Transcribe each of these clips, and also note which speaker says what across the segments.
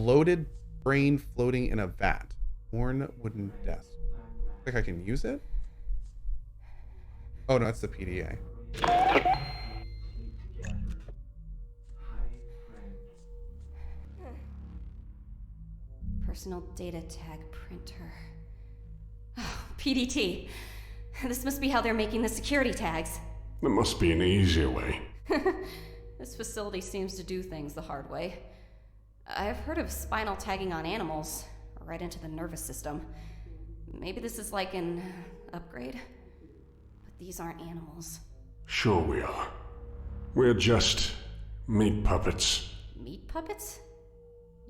Speaker 1: Bloated brain floating in a vat. Worn wooden desk. Think I can use it? Oh no, it's the PDA.
Speaker 2: Personal data tag printer. Oh, PDT. This must be how they're making the security tags.
Speaker 3: There must be an easier way.
Speaker 2: This facility seems to do things the hard way. I've heard of spinal tagging on animals, right into the nervous system. Maybe this is like an upgrade? But these aren't animals.
Speaker 3: Sure we are. We're just meat puppets.
Speaker 2: Meat puppets?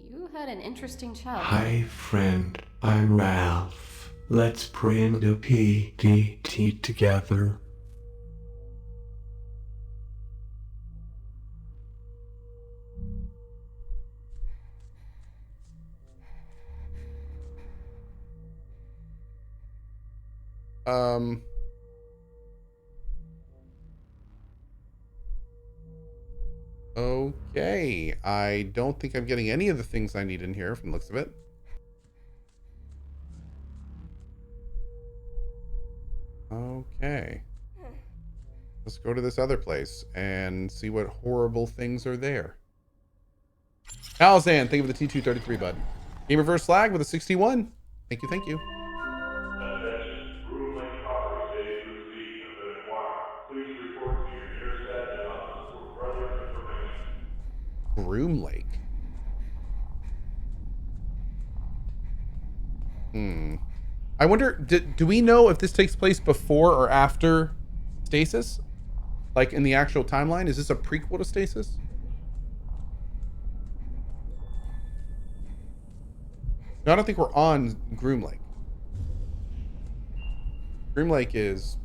Speaker 2: You had an interesting childhood.
Speaker 4: Hi, friend. I'm Ralph. Let's print the PDT together.
Speaker 1: Okay. I don't think I'm getting any of the things I need in here from the looks of it. Okay. Let's go to this other place and see what horrible things are there. Alzan, thank you for the T233, bud. Game Reverse Flag with a 61. Thank you, thank you. Groom Lake. I wonder, do we know if this takes place before or after Stasis? Like in the actual timeline? Is this a prequel to Stasis? No, I don't think we're on Groom Lake. Groom Lake is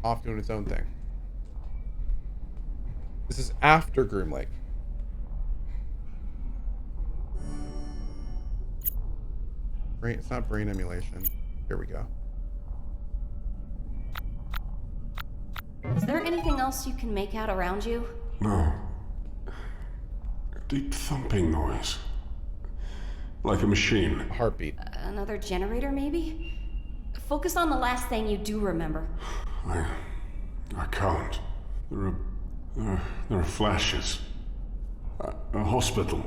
Speaker 1: off doing its own thing. This is after Groom Lake. It's not brain emulation. Here we go.
Speaker 2: Is there anything else you can make out around you?
Speaker 3: No. A deep thumping noise. Like a machine.
Speaker 1: A heartbeat.
Speaker 2: Another generator, maybe? Focus on the last thing you do remember.
Speaker 3: I can't. There are flashes. A hospital.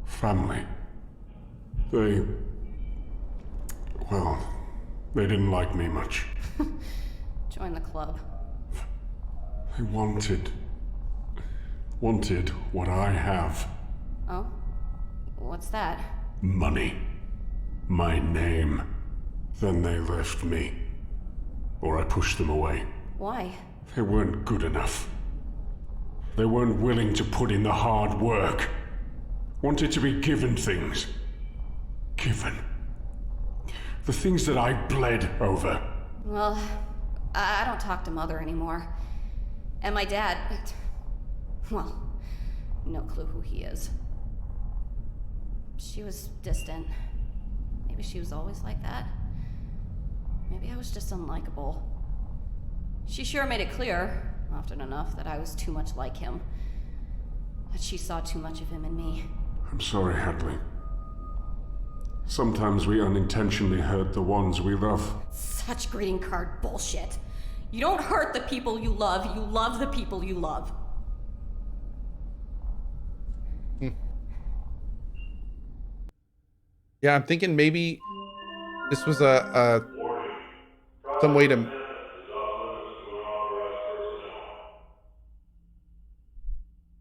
Speaker 3: Family. They didn't like me much.
Speaker 2: Join the club.
Speaker 3: They wanted what I have.
Speaker 2: Oh? What's that?
Speaker 3: Money. My name. Then they left me. Or I pushed them away.
Speaker 2: Why?
Speaker 3: They weren't good enough. They weren't willing to put in the hard work. Wanted to be given things. Given. The things that I bled over.
Speaker 2: Well, I don't talk to Mother anymore. And my dad... Well, no clue who he is. She was distant. Maybe she was always like that. Maybe I was just unlikable. She sure made it clear, often enough, that I was too much like him. That she saw too much of him in me.
Speaker 3: I'm sorry, Hadley. Sometimes we unintentionally hurt the ones we love.
Speaker 2: Such greeting card bullshit. You don't hurt the people you love the people you love.
Speaker 1: Yeah, I'm thinking maybe this was some way to...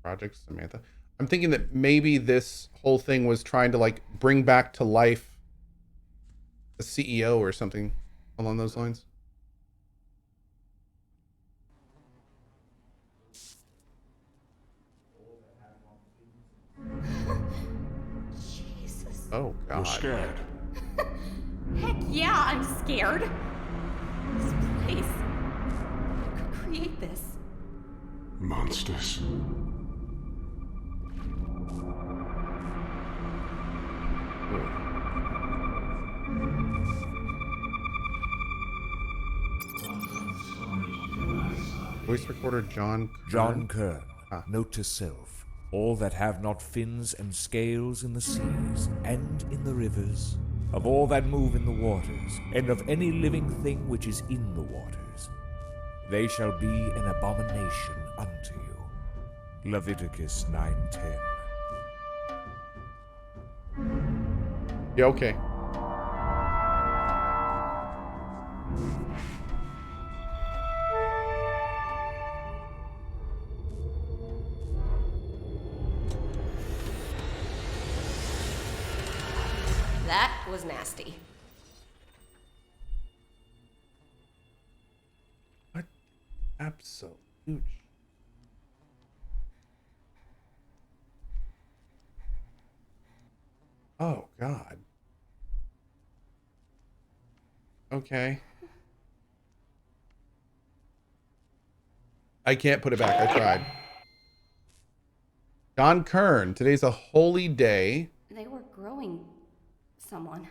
Speaker 1: Project Samantha. I'm thinking that maybe this whole thing was trying to like bring back to life the CEO or something along those lines.
Speaker 2: Jesus.
Speaker 1: Oh, God.
Speaker 3: You're scared.
Speaker 2: Heck yeah, I'm scared. This place. Who could create this?
Speaker 3: Monsters.
Speaker 1: Voice recorder John
Speaker 5: Kern. Note to self. all that have not fins and scales in the seas and in the rivers, of all that move in the waters, and of any living thing which is in the waters. They shall be an abomination unto you. Leviticus 9:10.
Speaker 1: Yeah, okay.
Speaker 2: That was nasty.
Speaker 1: What? Absolute. Oh, God. Okay. I can't put it back. I tried. John Kern, today's a holy day.
Speaker 2: They were growing someone.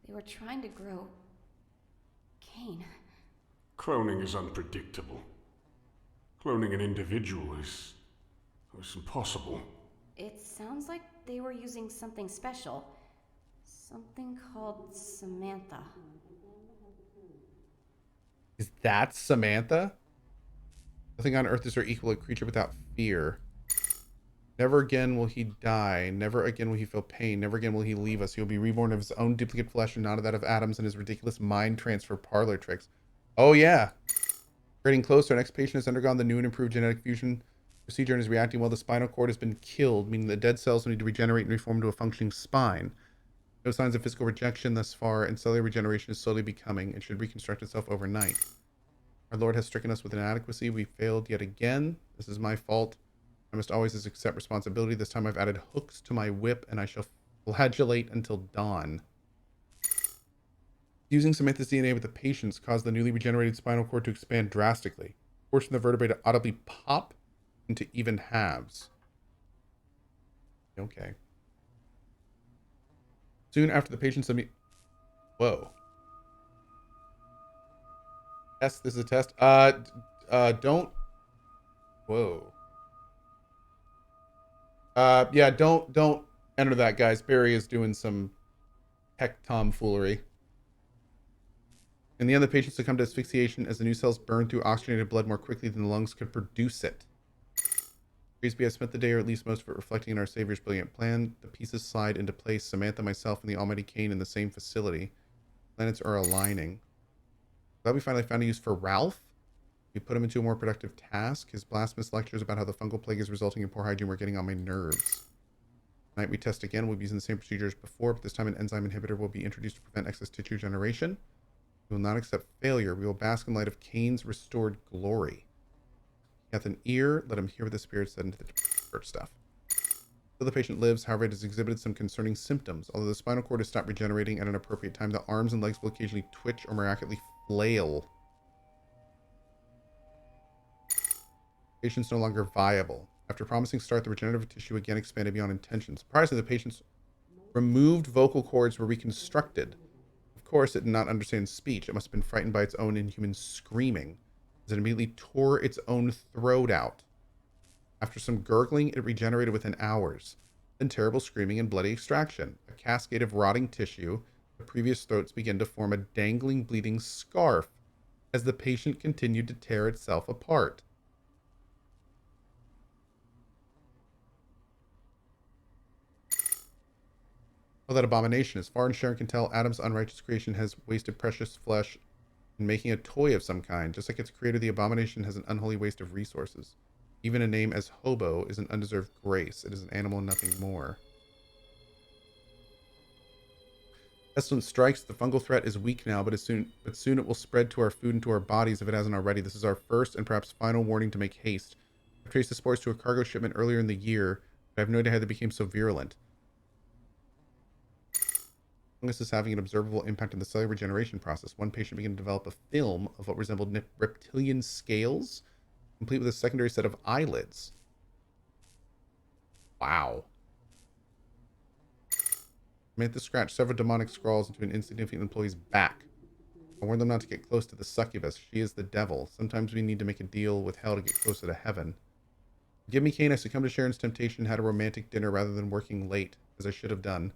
Speaker 2: They were trying to grow CAYNE.
Speaker 3: Cloning is unpredictable. Cloning an individual is impossible.
Speaker 2: It sounds like they were using something special. Something called Samantha.
Speaker 1: Is that Samantha? Nothing on earth is her equal, a creature without fear. Never again will he die. Never again will he feel pain. Never again will he leave us. He will be reborn of his own duplicate flesh and not of that of Adam's and his ridiculous mind transfer parlor tricks. Oh, yeah. Getting closer. Our next patient has undergone the new and improved genetic fusion procedure and is reacting while the spinal cord has been killed, meaning the dead cells will need to regenerate and reform to a functioning spine. No signs of physical rejection thus far, and cellular regeneration is slowly becoming and should reconstruct itself overnight. Our Lord has stricken us with inadequacy. We failed yet again. This is my fault. I must always accept responsibility. This time I've added hooks to my whip, and I shall flagellate until dawn. Using Samantha's DNA with the patients caused the newly regenerated spinal cord to expand drastically, forcing the vertebrae to audibly pop into even halves. Okay. Soon after the patients Whoa. Test. This is a test. Don't. Whoa. Yeah, don't enter that, guys. Barry is doing some tech tomfoolery. In the end, the patient succumbed to asphyxiation as the new cells burned through oxygenated blood more quickly than the lungs could produce it. Praise be, I spent the day, or at least most of it, reflecting in our Savior's brilliant plan. The pieces slide into place. Samantha, myself, and the almighty CAYNE in the same facility. Planets are aligning. Glad we finally found a use for Ralph. We put him into a more productive task. His blasphemous lectures about how the fungal plague is resulting in poor hygiene were getting on my nerves. Tonight we test again. We'll be using the same procedure as before, but this time an enzyme inhibitor will be introduced to prevent excess tissue generation. We will not accept failure. We will bask in light of CAYNE's restored glory. He hath an ear. Let him hear what the Spirit said into the church stuff. Still the patient lives. However, it has exhibited some concerning symptoms. Although the spinal cord has stopped regenerating at an appropriate time, the arms and legs will occasionally twitch or miraculously flail. Patient's no longer viable. After promising start, the regenerative tissue again expanded beyond intention. Surprisingly, the patient's removed vocal cords were reconstructed. Of course, it did not understand speech. It must have been frightened by its own inhuman screaming, as it immediately tore its own throat out. After some gurgling, it regenerated within hours. Then terrible screaming and bloody extraction. A cascade of rotting tissue. The previous throats began to form a dangling, bleeding scarf as the patient continued to tear itself apart. Oh, that abomination. As far as Sharon can tell, Adam's unrighteous creation has wasted precious flesh in making a toy of some kind. Just like its creator, the abomination has an unholy waste of resources. Even a name as hobo is an undeserved grace. It is an animal and nothing more. Pestilence strikes. The fungal threat is weak now, but soon it will spread to our food and to our bodies if it hasn't already. This is our first and perhaps final warning to make haste. I've traced the spores to a cargo shipment earlier in the year, but I have no idea how they became so virulent. Fungus is having an observable impact on the cellular regeneration process. One patient began to develop a film of what resembled reptilian scales, complete with a secondary set of eyelids. Wow. Samantha scratched several demonic scrawls into an insignificant employee's back. I warned them not to get close to the succubus. She is the devil. Sometimes we need to make a deal with hell to get closer to heaven. Give me CAYNE. I succumbed to Sharon's temptation, had a romantic dinner rather than working late, as I should have done.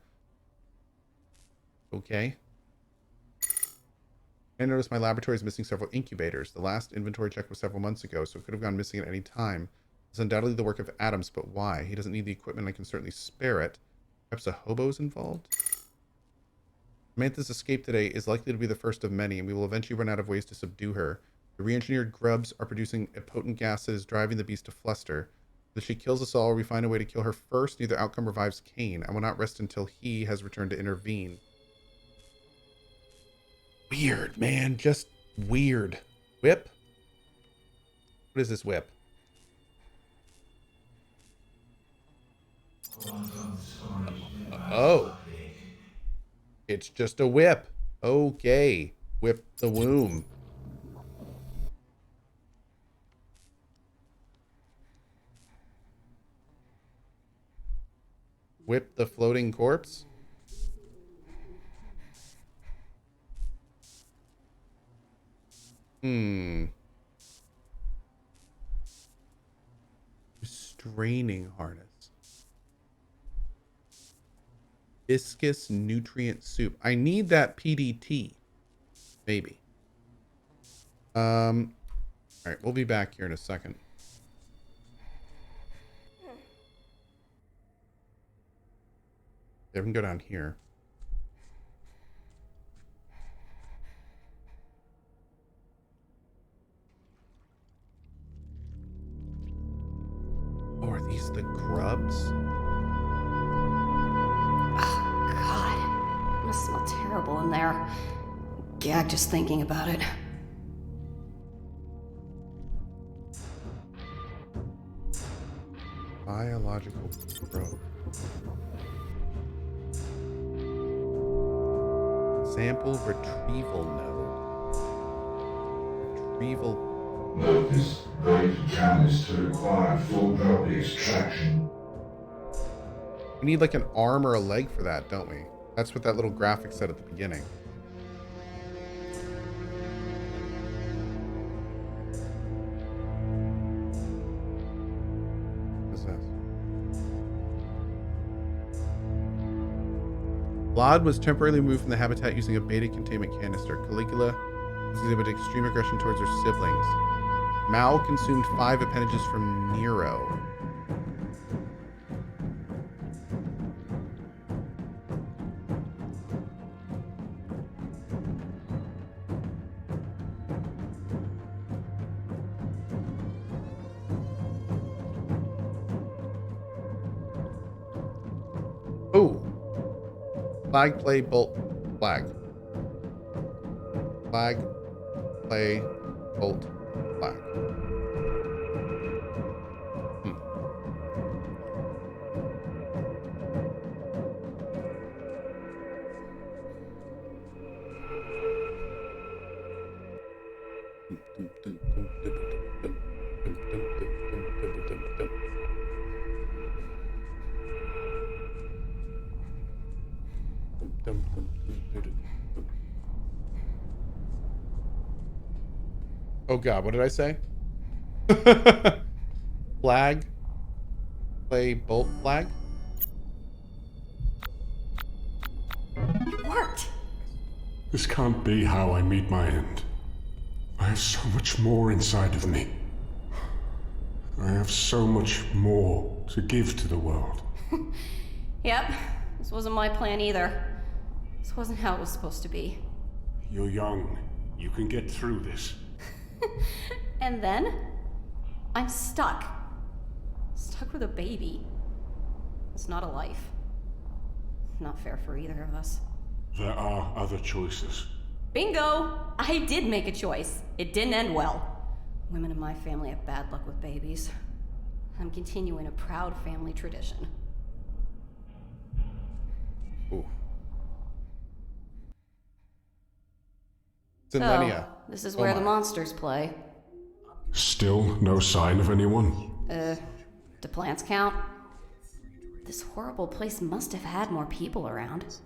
Speaker 1: Okay. I noticed my laboratory is missing several incubators. The last inventory check was several months ago, so it could have gone missing at any time. It's undoubtedly the work of Adams, but why? He doesn't need the equipment. I can certainly spare it. Perhaps a hobo's involved? Samantha's escape today is likely to be the first of many, and we will eventually run out of ways to subdue her. The re-engineered grubs are producing a potent gas that is driving the beast to fluster. If she kills us all, or we find a way to kill her first, neither outcome revives CAYNE. I will not rest until he has returned to intervene. Weird, man. Just weird. Whip? What is this whip? Oh. It's just a whip. Okay. Whip the womb. Whip the floating corpse? Straining harness. Viscous nutrient soup. I need that PDT. Maybe. Alright, we'll be back here in a second. Yeah, we can go down here. Oh, are these the grubs?
Speaker 2: Oh, God. It must smell terrible in there. Gag just thinking about it.
Speaker 1: Biological growth. Sample retrieval node. Retrieval.
Speaker 6: Note this rate catalyst to require full property extraction.
Speaker 1: We need like an arm or a leg for that, don't we? That's what that little graphic said at the beginning. What's this? Vlad was temporarily removed from the habitat using a beta containment canister. Caligula has exhibited extreme aggression towards her siblings. Mao consumed 5 appendages from Nero. Oh. Flag, play, bolt, flag. Flag, play, bolt, flag. Oh God, what did I say? Flag. Play bolt flag.
Speaker 2: It worked!
Speaker 3: This can't be how I meet my end. I have so much more inside of me. I have so much more to give to the world.
Speaker 2: Yep, this wasn't my plan either. This wasn't how it was supposed to be.
Speaker 3: You're young. You can get through this.
Speaker 2: And then, I'm stuck. Stuck with a baby. It's not a life. Not fair for either of us.
Speaker 3: There are other choices.
Speaker 2: Bingo! I did make a choice. It didn't end well. Women in my family have bad luck with babies. I'm continuing a proud family tradition.
Speaker 1: Ooh. Zenlenia.
Speaker 2: So, this is where the monsters play.
Speaker 3: Still no sign of anyone?
Speaker 2: Do plants count? This horrible place must have had more people around.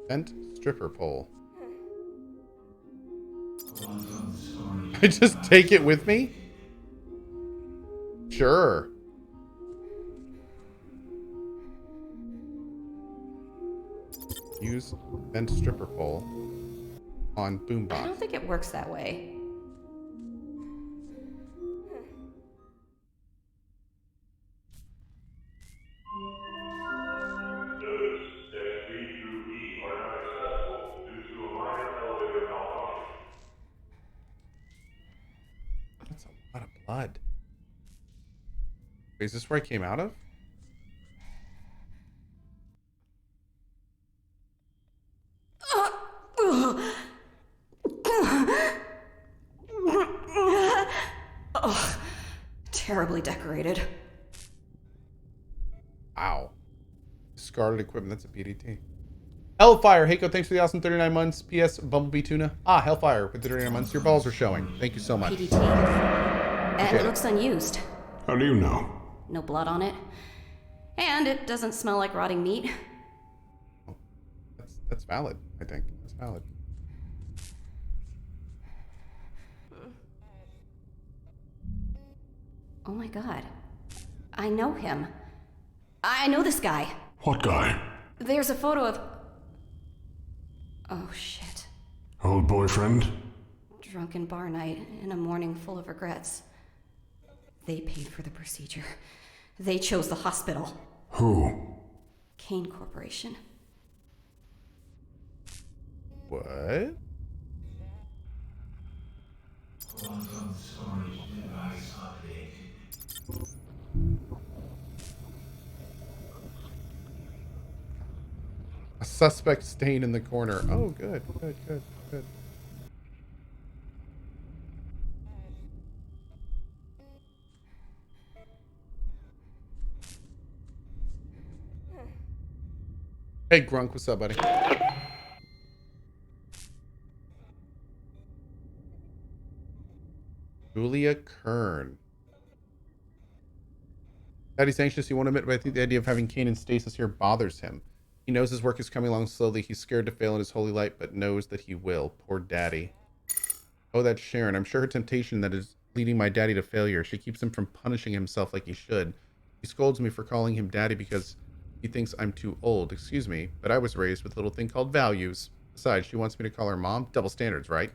Speaker 1: Bent stripper pole. I just take it with me? Sure. Use bent stripper pole on
Speaker 2: I don't
Speaker 1: boombox.
Speaker 2: think it works that way.
Speaker 1: That's a lot of blood. Wait, is this where I came out of?
Speaker 2: Oh, terribly decorated.
Speaker 1: Wow. Discarded equipment. That's a PDT. Hellfire. Heiko, thanks for the awesome 39 months. P.S. Bumblebee Tuna. Ah, Hellfire with the 39 months. Your balls are showing. Thank you so much.
Speaker 2: PDT. And it looks unused.
Speaker 3: How do you know?
Speaker 2: No blood on it. And it doesn't smell like rotting meat.
Speaker 1: That's valid, I think. That's valid.
Speaker 2: Oh my god. I know him. I know this guy.
Speaker 3: What guy?
Speaker 2: There's a photo of... Oh shit.
Speaker 3: Old boyfriend?
Speaker 2: Drunken bar night in a morning full of regrets. They paid for the procedure. They chose the hospital.
Speaker 3: Who?
Speaker 2: CAYNE Corporation.
Speaker 1: What? A suspect stain in the corner. Oh, good, good, good, good. Hey, Grunk, what's up, buddy? Julia Kern. Daddy's anxious, he won't admit, but I think the idea of having Kane and stasis here bothers him. He knows his work is coming along slowly. He's scared to fail in his holy light, but knows that he will. Poor daddy. Oh, that's Sharon. I'm sure her temptation that is leading my daddy to failure. She keeps him from punishing himself like he should. He scolds me for calling him daddy because he thinks I'm too old. Excuse me, but I was raised with a little thing called values. Besides, she wants me to call her mom. Double standards, right?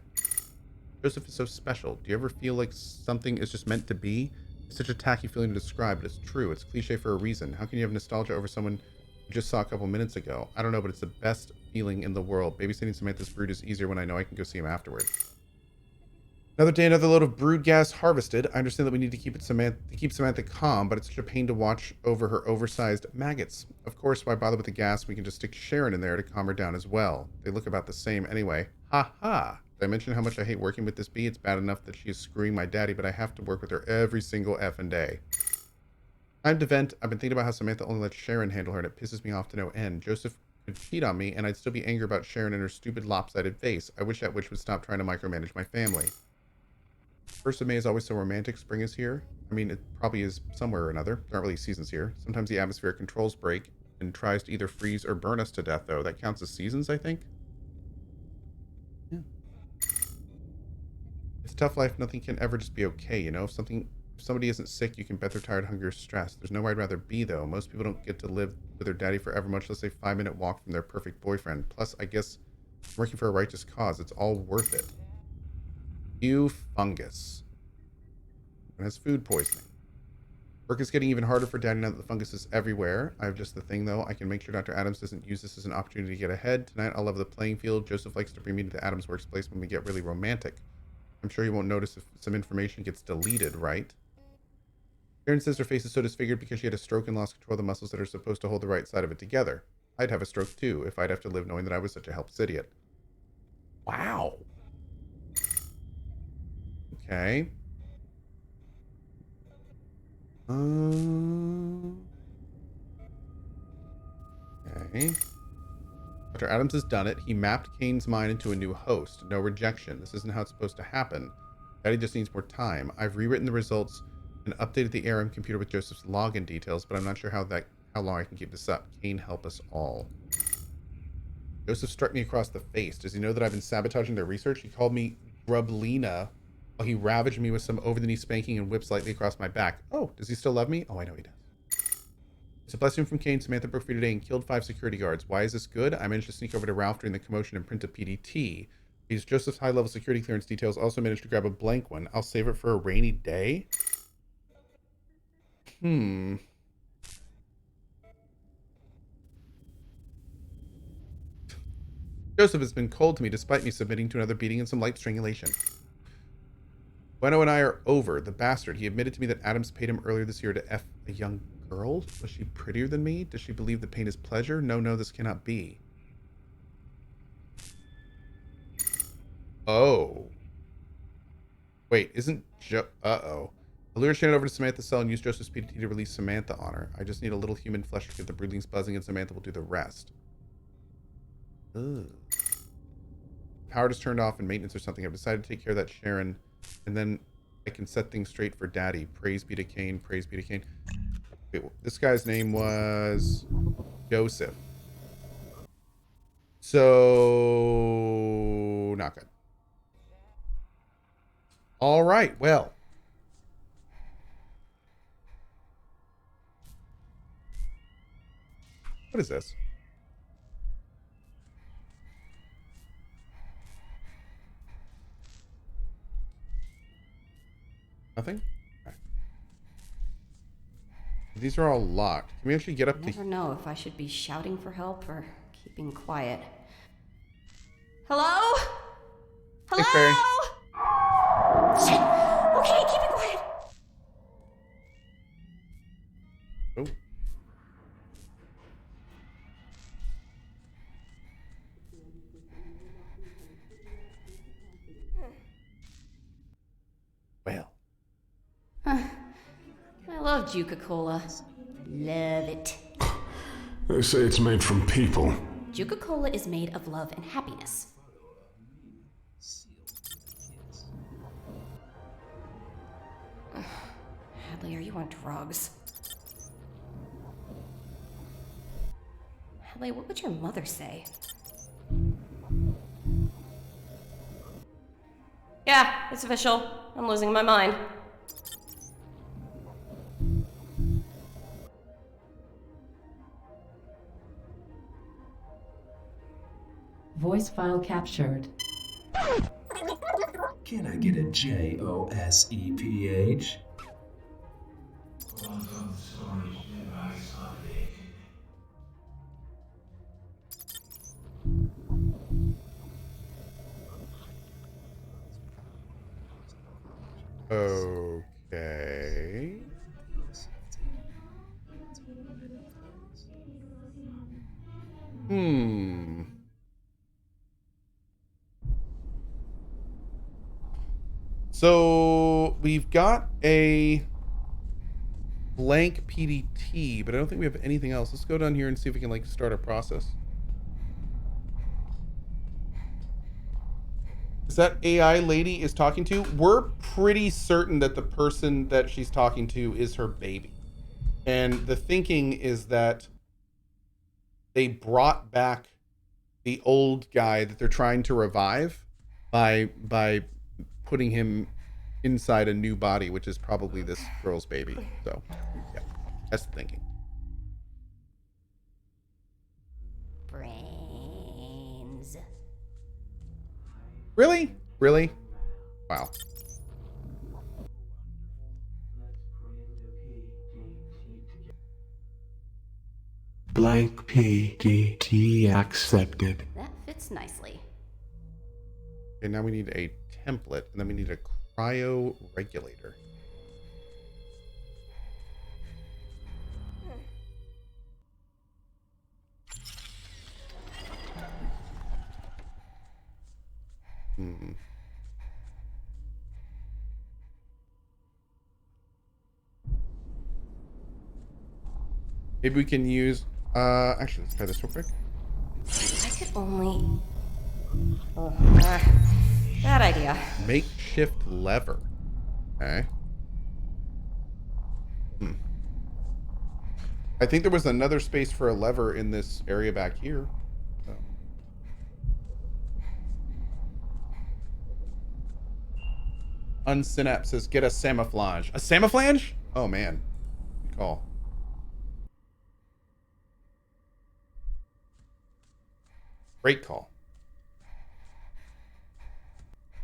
Speaker 1: Joseph is so special. Do you ever feel like something is just meant to be? It's such a tacky feeling to describe, but it's true. It's cliche for a reason. How can you have nostalgia over someone you just saw a couple minutes ago? I don't know, but it's the best feeling in the world. Babysitting Samantha's brood is easier when I know I can go see him afterward. Another day, another load of brood gas harvested. I understand that we need to keep Samantha calm, but it's such a pain to watch over her oversized maggots. Of course, why bother with the gas? We can just stick Sharon in there to calm her down as well. They look about the same anyway. Ha ha! Did I mention how much I hate working with this bee? It's bad enough that she is screwing my daddy, but I have to work with her every single effing day. Time to vent. I've been thinking about how Samantha only lets Sharon handle her, and it pisses me off to no end. Joseph could cheat on me, and I'd still be angry about Sharon and her stupid lopsided face. I wish that witch would stop trying to micromanage my family. 1st of May is always so romantic. Spring is here. I mean, it probably is somewhere or another. There aren't really seasons here. Sometimes the atmospheric controls break and tries to either freeze or burn us to death, though. That counts as seasons, I think. Yeah. It's a tough life. Nothing can ever just be okay, you know? If somebody isn't sick, you can bet they're tired, hungry, or stressed. There's nowhere I'd rather be, though. Most people don't get to live with their daddy forever, much less a 5-minute walk from their perfect boyfriend. Plus, I guess working for a righteous cause, it's all worth it. You fungus. It has food poisoning. Work is getting even harder for Daddy now that the fungus is everywhere. I have just the thing, though. I can make sure Dr. Adams doesn't use this as an opportunity to get ahead. Tonight, I'll level the playing field. Joseph likes to bring me to the Adams workplace when we get really romantic. I'm sure he won't notice if some information gets deleted, right? Karen says her face is so disfigured because she had a stroke and lost control of the muscles that are supposed to hold the right side of it together. I'd have a stroke, too, if I'd have to live knowing that I was such a helpless idiot. Wow. Okay. Okay. Dr. Adams has done it. He mapped Kane's mind into a new host. No rejection. This isn't how it's supposed to happen. Daddy just needs more time. I've rewritten the results and updated the ARM computer with Joseph's login details, but I'm not sure how long I can keep this up. Kane, help us all. Joseph struck me across the face. Does he know that I've been sabotaging their research? He called me Grublina while he ravaged me with some over-the-knee spanking and whipped slightly across my back. Oh, does he still love me? Oh, I know he does. It's a blessing from CAYNE. Samantha broke free today and killed 5 security guards. Why is this good? I managed to sneak over to Ralph during the commotion and print a PDT. These Joseph's high-level security clearance details. Also managed to grab a blank one. I'll save it for a rainy day. Joseph has been cold to me despite me submitting to another beating and some light strangulation. Bueno and I are over. The bastard. He admitted to me that Adams paid him earlier this year to F a young girl. Was she prettier than me? Does she believe that pain is pleasure? No, this cannot be. Oh. Wait, isn't Uh-oh. Allure Shannon over to Samantha's cell and use Joseph's PDT to release Samantha on her. I just need a little human flesh to get the broodlings buzzing and Samantha will do the rest. Ugh. Power just turned off in maintenance or something. I've decided to take care of that Sharon, and then I can set things straight for Daddy. Praise be to CAYNE. Praise be to CAYNE. Wait, this guy's name was Joseph. So, not good. All right, well. What is this? Nothing? Okay. These are all locked. Can we actually get up
Speaker 2: I
Speaker 1: to...
Speaker 2: never know if I should be shouting for help or keeping quiet. Hello?
Speaker 1: Hey, Fairy.
Speaker 2: Shit! Okay, keep it quiet.
Speaker 1: Oh. Well.
Speaker 2: I love Juca-Cola. Love it.
Speaker 3: They say it's made from people.
Speaker 2: Juca-Cola is made of love and happiness. Hadley, are you on drugs? Hadley, what would your mother say? Yeah, it's official. I'm losing my mind.
Speaker 7: Voice file captured.
Speaker 8: Can I get a JOSEPH?
Speaker 1: Okay. So we've got a blank PDT, but I don't think we have anything else. Let's go down here and see if we can like start a process. Is that AI lady is talking to? We're pretty certain that the person that she's talking to is her baby. And the thinking is that they brought back the old guy that they're trying to revive by putting him inside a new body, which is probably this girl's baby. So, yeah, that's the thinking.
Speaker 2: Brains.
Speaker 1: Really? Really? Wow.
Speaker 4: Blank PDT accepted.
Speaker 2: That fits nicely.
Speaker 1: Okay, now we need a template, and then we need a cryo regulator. Maybe we can use, actually, let's try this real quick.
Speaker 2: I could only... bad idea.
Speaker 1: Makeshift lever. Okay. I think there was another space for a lever in this area back here. So. Unsynapse says, get a Samaflange. A Samaflange? Oh, man. Good call. Great call.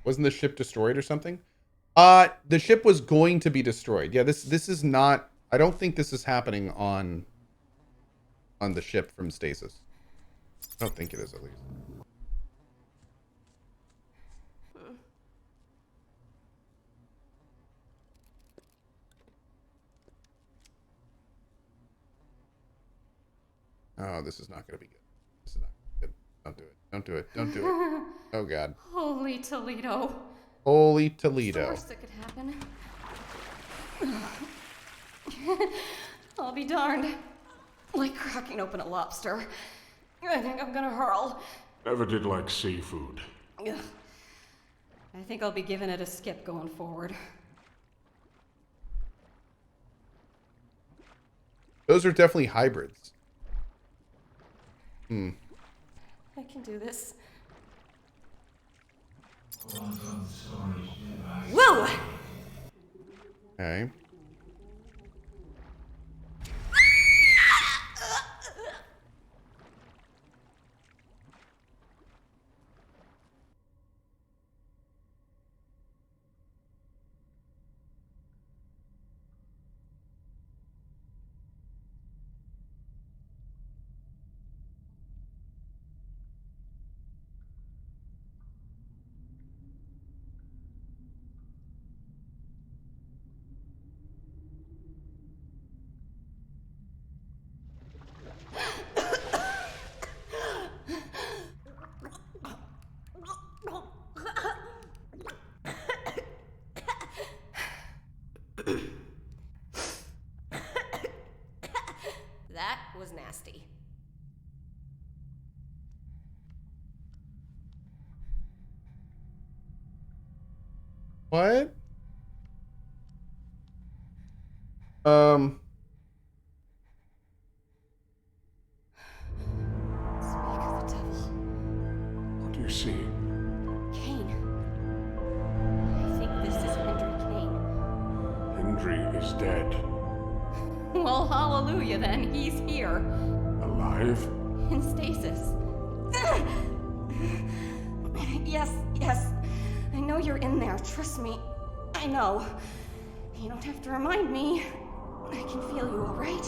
Speaker 1: Wasn't the ship destroyed or something? The ship was going to be destroyed. Yeah, this is not... I don't think this is happening on the ship from Stasis. I don't think it is, at least. Oh, this is not going to be good. This is not good. Don't do it. Don't do it. Don't do it. Oh, God.
Speaker 2: Holy Toledo.
Speaker 1: Holy
Speaker 2: It's the
Speaker 1: Toledo.
Speaker 2: worst that could happen. I'll be darned. Like cracking open a lobster. I think I'm gonna hurl.
Speaker 3: Never did like seafood.
Speaker 2: Ugh. I think I'll be giving it a skip going forward.
Speaker 1: Those are definitely hybrids.
Speaker 2: I can do this. Whoa!
Speaker 1: Okay.
Speaker 2: That was nasty.
Speaker 1: What?
Speaker 2: Speak of the devil.
Speaker 3: What do you see?
Speaker 2: CAYNE. I think this is Hendry CAYNE.
Speaker 3: Hendry is dead.
Speaker 2: Well, hallelujah then. He's here.
Speaker 3: Alive?
Speaker 2: In stasis. Yes. I know you're in there. Trust me. I know. You don't have to remind me. I can feel you, all right?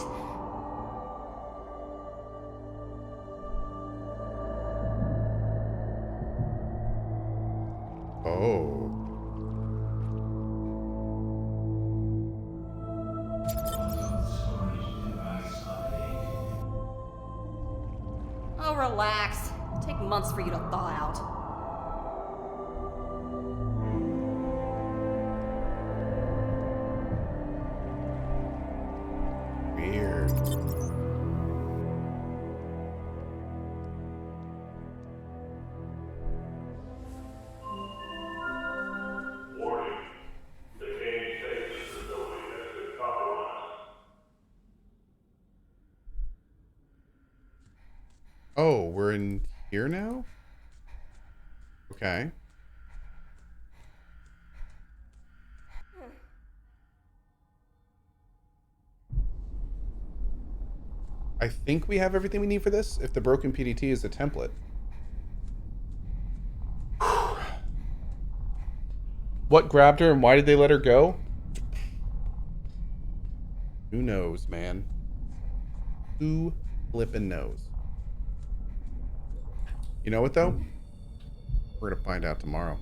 Speaker 1: Oh.
Speaker 2: Oh, relax. It'll take months for you to thaw out.
Speaker 1: Weird.
Speaker 6: Warning. The CAYNE stasis facility has been compromised.
Speaker 1: Oh, we're in here now? Okay. I think we have everything we need for this, if the broken PDT is a template. What grabbed her and why did they let her go? Who knows, man? Who flippin' knows? You know what, though? We're gonna find out tomorrow.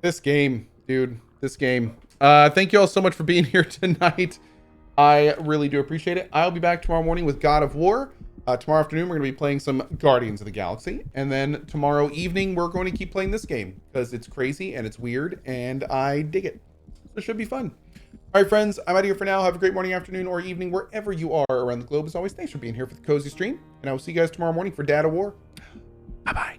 Speaker 1: This game, dude. This game. Thank you all so much for being here tonight. I really do appreciate it. I'll be back tomorrow morning with God of War. Tomorrow afternoon, we're going to be playing some Guardians of the Galaxy. And then tomorrow evening, we're going to keep playing this game because it's crazy and it's weird and I dig it. So it should be fun. All right, friends, I'm out of here for now. Have a great morning, afternoon, or evening, wherever you are around the globe. As always, thanks for being here for the Cozy Stream. And I will see you guys tomorrow morning for Dad of War. Bye-bye.